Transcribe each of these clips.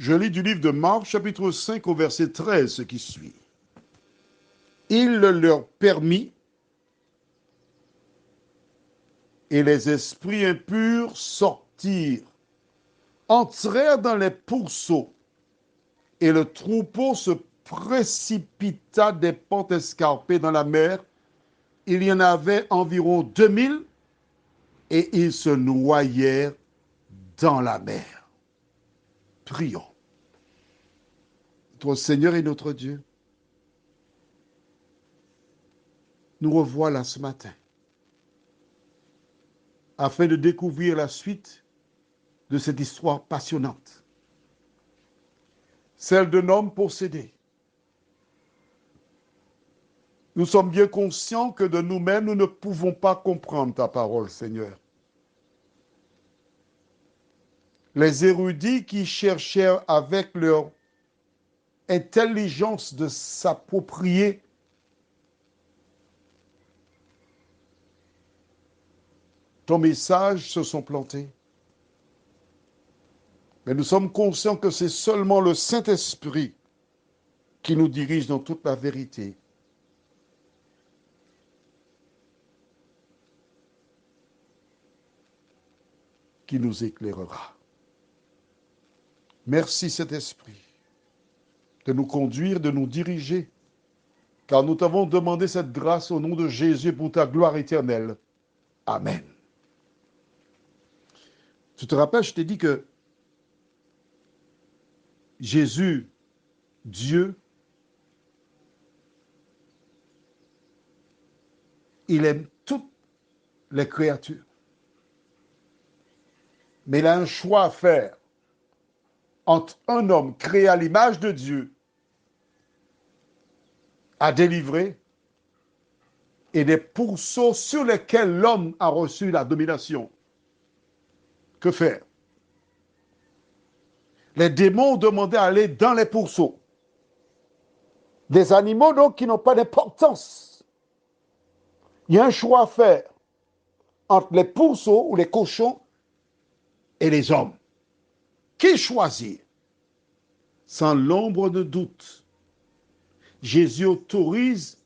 Je lis du livre de Marc, chapitre 5, au verset 13, ce qui suit. Il leur permit, et les esprits impurs sortirent, entrèrent dans les pourceaux, et le troupeau se précipita des pentes escarpées dans la mer. Il y en avait environ 2000, et ils se noyèrent dans la mer. Prions. Notre Seigneur et notre Dieu, nous revoilà ce matin afin de découvrir la suite de cette histoire passionnante, celle d'un homme possédé. Nous sommes bien conscients que de nous-mêmes, nous ne pouvons pas comprendre ta parole, Seigneur. Les érudits qui cherchèrent avec leur intelligence de s'approprier ton message se sont plantés. Mais nous sommes conscients que c'est seulement le Saint-Esprit qui nous dirige dans toute la vérité. Qui nous éclairera. Merci, Saint-Esprit, de nous conduire, de nous diriger, car nous t'avons demandé cette grâce au nom de Jésus pour ta gloire éternelle. Amen. Tu te rappelles, je t'ai dit que Jésus, Dieu, il aime toutes les créatures. Mais il a un choix à faire entre un homme créé à l'image de Dieu à délivrer et des pourceaux sur lesquels l'homme a reçu la domination. Que faire? Les démons ont demandé à aller dans les pourceaux. Des animaux donc qui n'ont pas d'importance. Il y a un choix à faire entre les pourceaux ou les cochons et les hommes. Qui choisir? Sans l'ombre de doute, Jésus autorise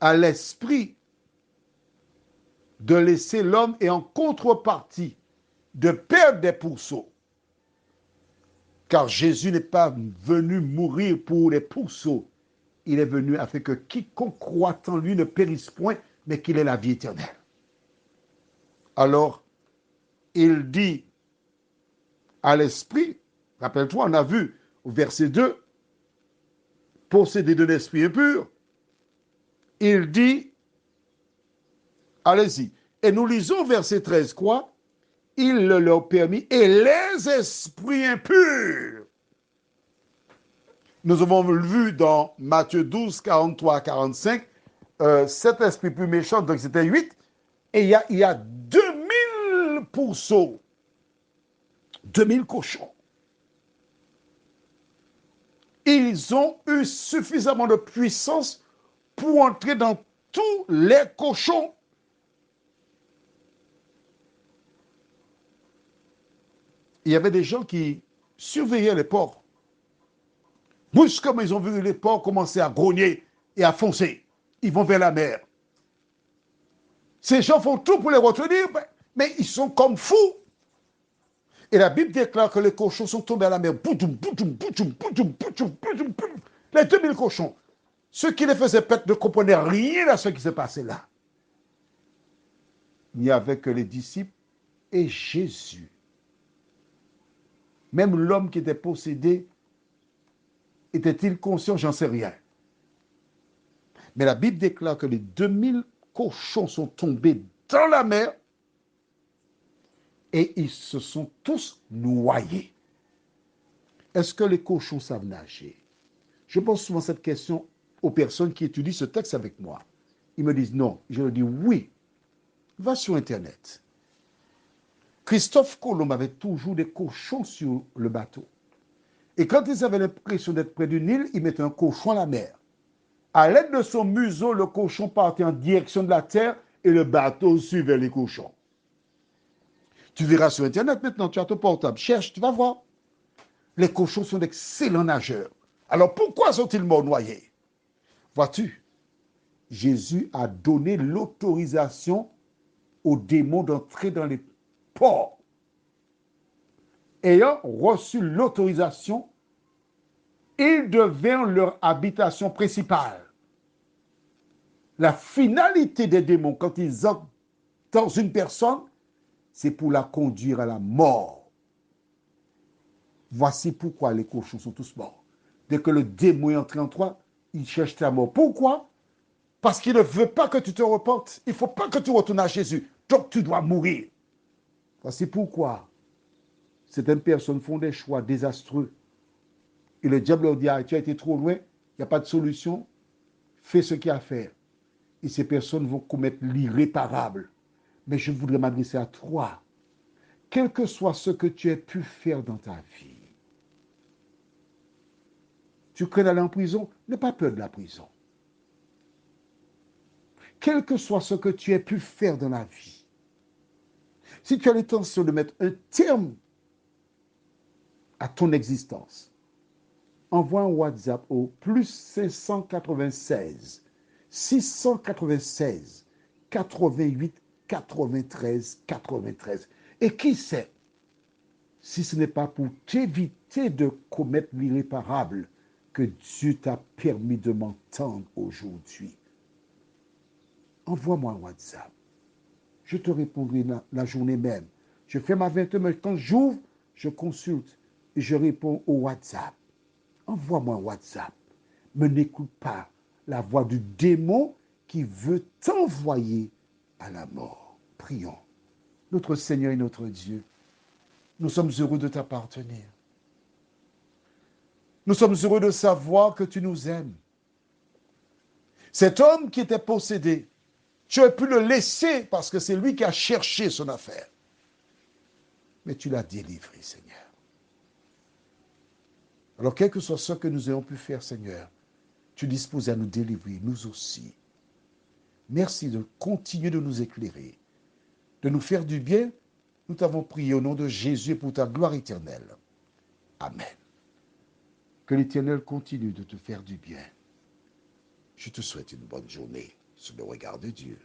à l'esprit de laisser l'homme et en contrepartie de perdre des pourceaux. Car Jésus n'est pas venu mourir pour les pourceaux. Il est venu afin que quiconque croit en lui ne périsse point, mais qu'il ait la vie éternelle. Alors, il dit à l'esprit, rappelle-toi, on a vu au verset 2, possédé d'un esprit impur, il dit, allez-y, et nous lisons verset 13, quoi? Il le leur permit, et les esprits impurs. Nous avons vu dans Matthieu 12, 43 à 45, 7 esprits plus méchants, donc c'était 8, et il y a 2000 pourceaux, 2000 cochons. Ils ont eu suffisamment de puissance pour entrer dans tous les cochons. Il y avait des gens qui surveillaient les porcs. Brusquement, ils ont vu les porcs commencer à grogner et à foncer. Ils vont vers la mer. Ces gens font tout pour les retenir, mais ils sont comme fous. Et la Bible déclare que les cochons sont tombés à la mer. Les 2000 cochons. Ceux qui les faisaient pète ne comprenaient rien à ce qui s'est passé là. Il n'y avait que les disciples et Jésus. Même l'homme qui était possédé, était-il conscient? J'en sais rien. Mais la Bible déclare que les 2000 cochons sont tombés dans la mer et ils se sont tous noyés. Est-ce que les cochons savent nager? Je pose souvent cette question aux personnes qui étudient ce texte avec moi. Ils me disent non. Je leur dis oui. Va sur Internet. Christophe Colomb avait toujours des cochons sur le bateau. Et quand ils avaient l'impression d'être près d'une île, ils mettaient un cochon à la mer. À l'aide de son museau, le cochon partait en direction de la terre et le bateau suivait les cochons. Tu verras sur Internet maintenant, tu as ton portable. Cherche, tu vas voir. Les cochons sont d'excellents nageurs. Alors pourquoi sont-ils morts noyés? Vois-tu, Jésus a donné l'autorisation aux démons d'entrer dans les ports. Ayant reçu l'autorisation, ils devinrent leur habitation principale. La finalité des démons, quand ils entrent dans une personne, c'est pour la conduire à la mort. Voici pourquoi les cochons sont tous morts. Dès que le démon est entré en toi, il cherche ta mort. Pourquoi? Parce qu'il ne veut pas que tu te repentes. Il ne faut pas que tu retournes à Jésus. Donc tu dois mourir. Voici pourquoi certaines personnes font des choix désastreux. Et le diable leur dit, ah, tu as été trop loin, il n'y a pas de solution, fais ce qu'il y a à faire. Et ces personnes vont commettre l'irréparable. Mais je voudrais m'adresser à toi. Quel que soit ce que tu aies pu faire dans ta vie, tu crains d'aller en prison, n'aie pas peur de la prison. Quel que soit ce que tu aies pu faire dans la vie, si tu as l'intention de mettre un terme à ton existence, envoie un WhatsApp au plus 596 696 88 93 93. Et qui sait, si ce n'est pas pour t'éviter de commettre l'irréparable que Dieu t'a permis de m'entendre aujourd'hui. Envoie-moi un WhatsApp. Je te répondrai la journée même. Je fais ma 20 heures, mais quand j'ouvre, je consulte et je réponds au WhatsApp. Envoie-moi un WhatsApp. Mais n'écoute pas la voix du démon qui veut t'envoyer à la mort. Prions. Notre Seigneur et notre Dieu, nous sommes heureux de t'appartenir. Nous sommes heureux de savoir que tu nous aimes. Cet homme qui était possédé, tu aurais pu le laisser parce que c'est lui qui a cherché son affaire. Mais tu l'as délivré, Seigneur. Alors, quel que soit ce que nous ayons pu faire, Seigneur, tu disposes à nous délivrer, nous aussi. Merci de continuer de nous éclairer, de nous faire du bien. Nous t'avons prié au nom de Jésus et pour ta gloire éternelle. Amen. Que l'Éternel continue de te faire du bien. Je te souhaite une bonne journée sous le regard de Dieu.